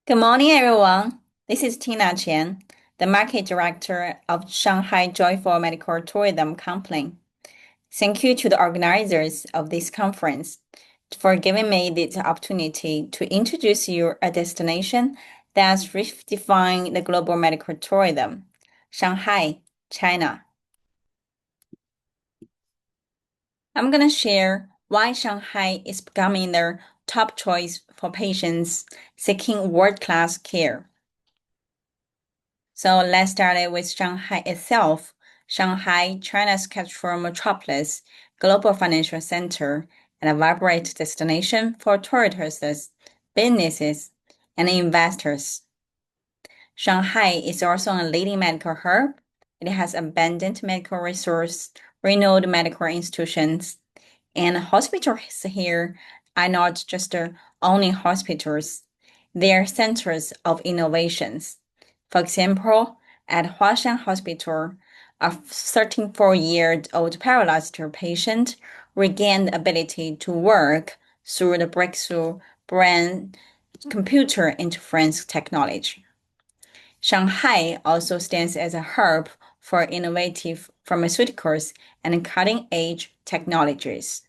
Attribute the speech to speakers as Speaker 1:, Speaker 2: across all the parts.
Speaker 1: Good morning, everyone. This is Tina Chen, the Market Director of Shanghai Joyful Medical Tourism Company. Thank you to the organizers of this conference for giving me this opportunity to introduce you a destination that's redefining the global medical tourism, Shanghai, China. I'm going to share why Shanghai is becoming the top choice for patients seeking world-class care. So let's start with Shanghai itself. Shanghai, China's cultural metropolis, global financial center, and a vibrant destination for tourists, businesses, and investors. Shanghai is also a leading medical hub. It has abundant medical resources, renowned medical institutions, and hospitals here are not just only hospitals, they are centers of innovations. For example, at Huashan Hospital, a 34-year-old paralyzed patient regained the ability to work through the breakthrough brain-computer interference technology. Shanghai also stands as a hub for innovative pharmaceuticals and cutting-edge technologies.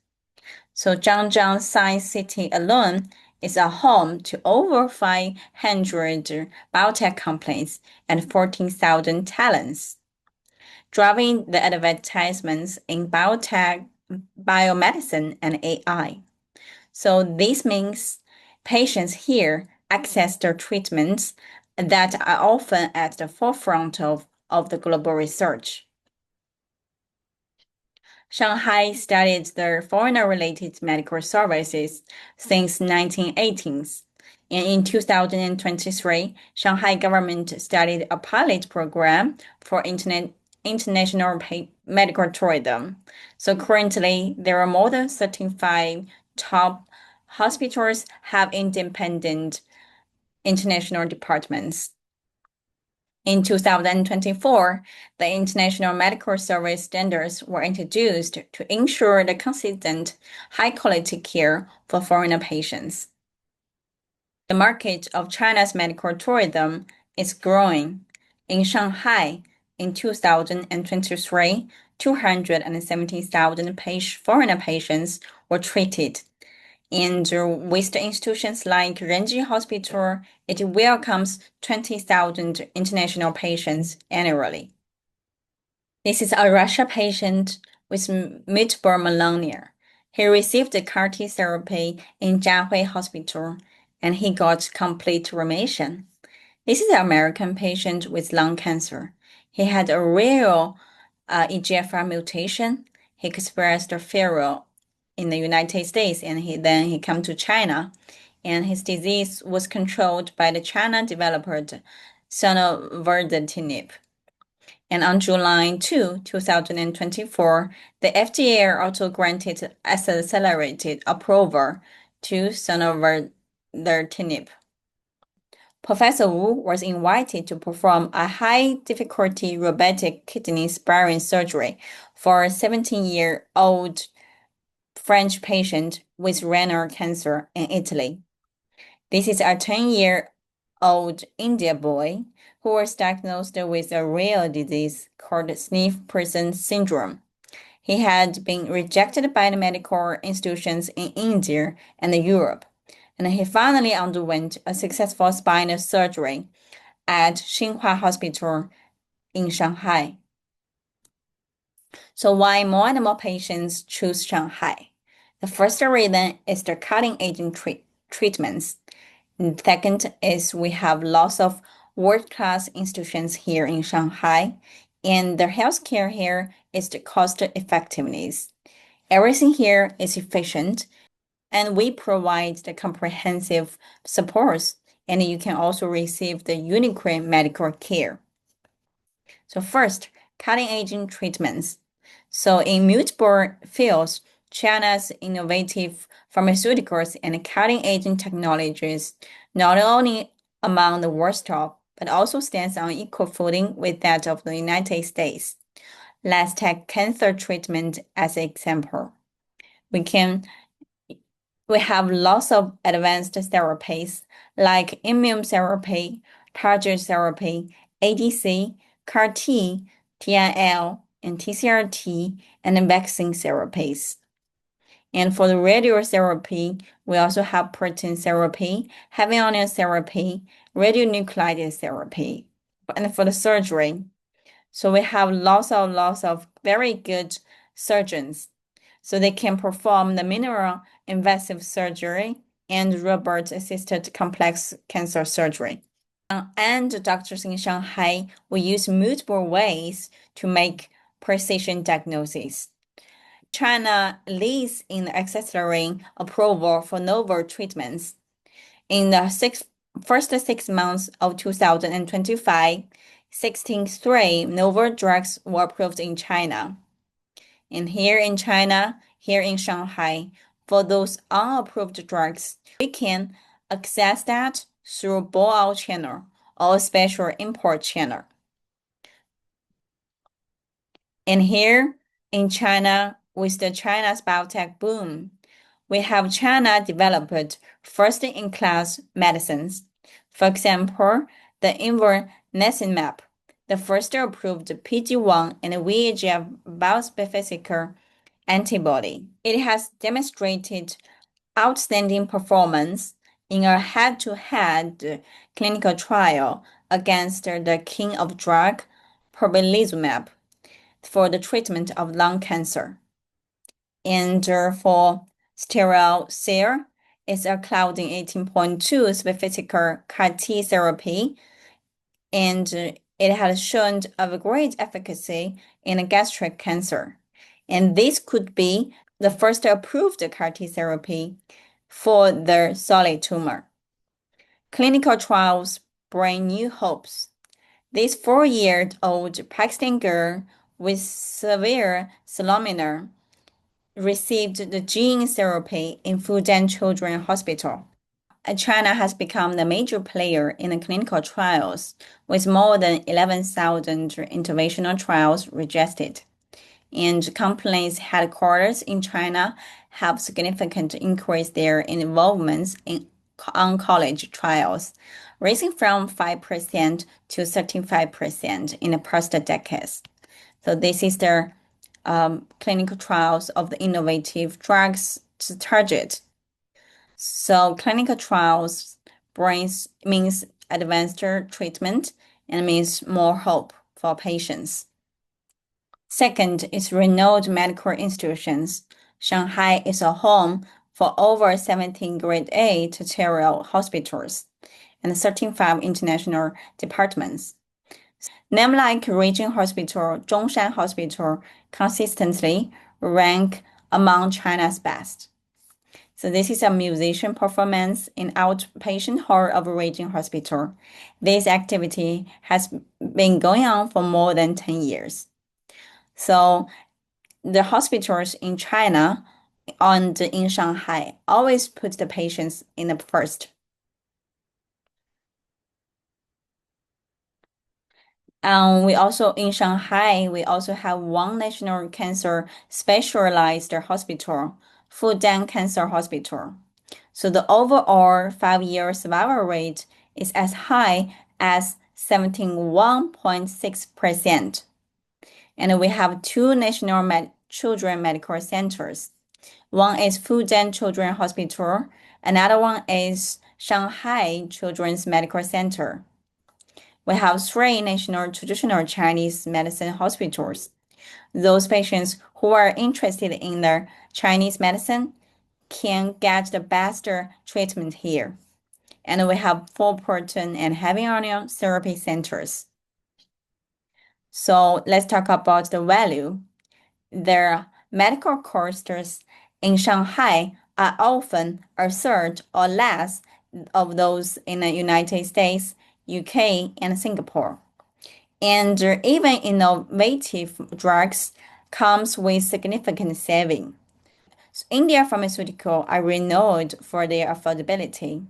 Speaker 1: So Zhangjiang Science City alone is a home to over 500 biotech companies and 14,000 talents, driving the advertisements in biotech, biomedicine, and AI. So this means patients here access their treatments that are often at the forefront of the global research. Shanghai studied the foreigner-related medical services since 1980s. And in 2023, Shanghai government started a pilot program for international medical tourism. So currently, there are more than 35 top hospitals have independent international departments. In 2024, the International Medical Service Standards were introduced to ensure the consistent, high-quality care for foreigner patients. The market of China's medical tourism is growing. In Shanghai, in 2023, 270,000 foreigner patients were treated. And with the institutions like Renji Hospital, it welcomes 20,000 international patients annually. This is a Russia patient with multiple myeloma. He received the CAR-T therapy in Jiahui Hospital, and he got complete remission. This is an American patient with lung cancer. He had a rare EGFR mutation. He expressed feral in the United States, and he came to China, and his disease was controlled by the China-developed sonavatinib. And on July 2, 2024, the FDA also granted accelerated approval to sonavatinib. Professor Wu was invited to perform a high-difficulty robotic kidney sparing surgery for a 17-year-old French patient with renal cancer in Italy. This is a 10-year-old Indian boy who was diagnosed with a rare disease called Smith person syndrome. He had been rejected by the medical institutions in India and Europe, and he finally underwent a successful spinal surgery at Xinhua Hospital in Shanghai. So why more and more patients choose Shanghai? The first reason is the cutting-edge treatments. And second is we have lots of world-class institutions here in Shanghai, and the healthcare here is the cost effectiveness. Everything here is efficient, and we provide the comprehensive supports, and you can also receive the unique medical care. So first, cutting-edge treatments. So in multiple fields, China's innovative pharmaceuticals and cutting-edge technologies not only among the world's top, but also stands on equal footing with that of the United States. Let's take cancer treatment as an example. We can We have lots of advanced therapies like immune therapy, targeted therapy, ADC, CAR T, TIL, and TCR-T, and vaccine therapies. And for the radiotherapy, we also have protein therapy, heavy ion therapy, radionuclide therapy. And for the surgery, so we have lots of very good surgeons. So they can perform the minimal invasive surgery and robot-assisted complex cancer surgery. And doctors in Shanghai will use multiple ways to make precision diagnosis. China leads in accelerating approval for novel treatments. In the first 6 months of 2025, 63 novel drugs were approved in China. And here in China, here in Shanghai, for those unapproved drugs, we can access that through Boao channel or special import channel. And here in China, with the China's biotech boom, we have China developed first-in-class medicines. For example, the ivonescimab, the first approved PD-1 and VEGF bispecific antibody. It has demonstrated outstanding performance in a head-to-head clinical trial against the king of drug, pembrolizumab, for the treatment of lung cancer. And for sterile cell, it's a Claudin 18.2 specific CAR T therapy, and it has shown a great efficacy in gastric cancer. And this could be the first approved CAR T therapy for the solid tumor. Clinical trials bring new hopes. This 4-year-old Pakistan girl with severe melanoma received the gene therapy in Fujian Children's Hospital. China has become the major player in the clinical trials, with more than 11,000 interventional trials registered. And companies' headquarters in China have significantly increased their involvement in oncology trials, rising from 5% to 35% in the past decades. So this is the clinical trials of the innovative drugs to target. So clinical trials means advanced treatment and means more hope for patients. Second is renowned medical institutions. Shanghai is a home for over 17 grade A tertiary hospitals and 35 international departments. Names like Region Hospital, Zhongshan Hospital consistently rank among China's best. So this is a musician performance in outpatient hall of Region Hospital. This activity has been going on for more than 10 years. So the hospitals in China and in Shanghai always put the patients in the first. We also in Shanghai, we also have one national cancer specialized hospital, Fujian Cancer Hospital. So the overall 5-year survival rate is as high as 71.6%. And we have two national children medical centers. One is Fujian Children's Hospital, another one is Shanghai Children's Medical Center. We have 3 national traditional Chinese medicine hospitals. Those patients who are interested in the Chinese medicine can get the best treatment here. And we have 4 protein and heavy ion therapy centers. So let's talk about the value. Their medical costs in Shanghai are often a third or less of those in the United States, UK, and Singapore. And even innovative drugs comes with significant saving. So India pharmaceutical are renowned for their affordability,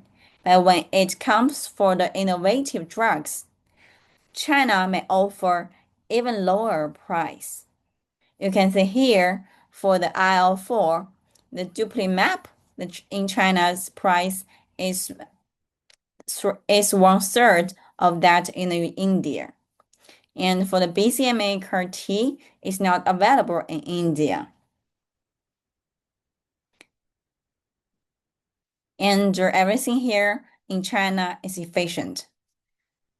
Speaker 1: but when it comes for the innovative drugs, China may offer even lower price. You can see here for the IL-4, the dupilumab, in China's price is 1/3 of that in India. And for the BCMA CAR T, it's not available in India. And everything here in China is efficient.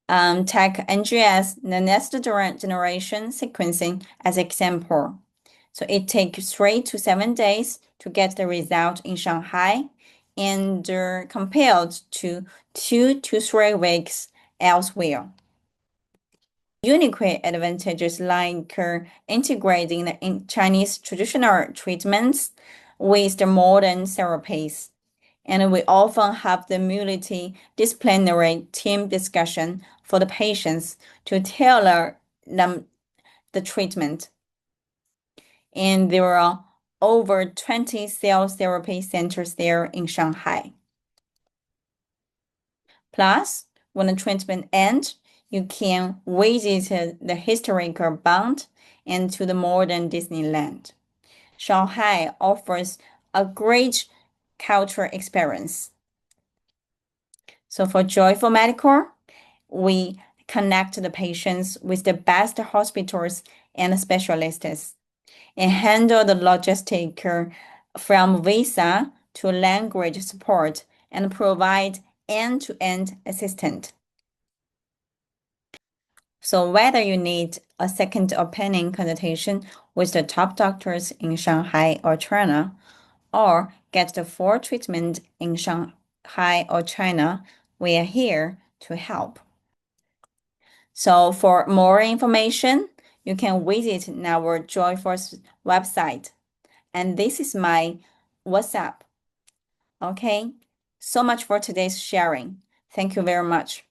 Speaker 1: Take NGS, the next generation sequencing as example. So it takes 3 to 7 days to get the result in Shanghai, and compared to 2 to 3 weeks elsewhere. Unique advantages like integrating the Chinese traditional treatments with the modern therapies. And we often have the multidisciplinary team discussion for the patients to tailor them the treatment. And there are over 20 cell therapy centers there in Shanghai. Plus, when the treatment ends, you can visit the historical Bund and to the modern Disneyland. Shanghai offers a great cultural experience. So for Joyful Medical, we connect the patients with the best hospitals and specialists and handle the logistic from visa to language support and provide end-to-end assistance. So whether you need a second opinion consultation with the top doctors in Shanghai or China, or get the full treatment in Shanghai or China, we are here to help. So for more information, you can visit our Joyforce website. And this is my WhatsApp. Okay, so much for today's sharing. Thank you very much.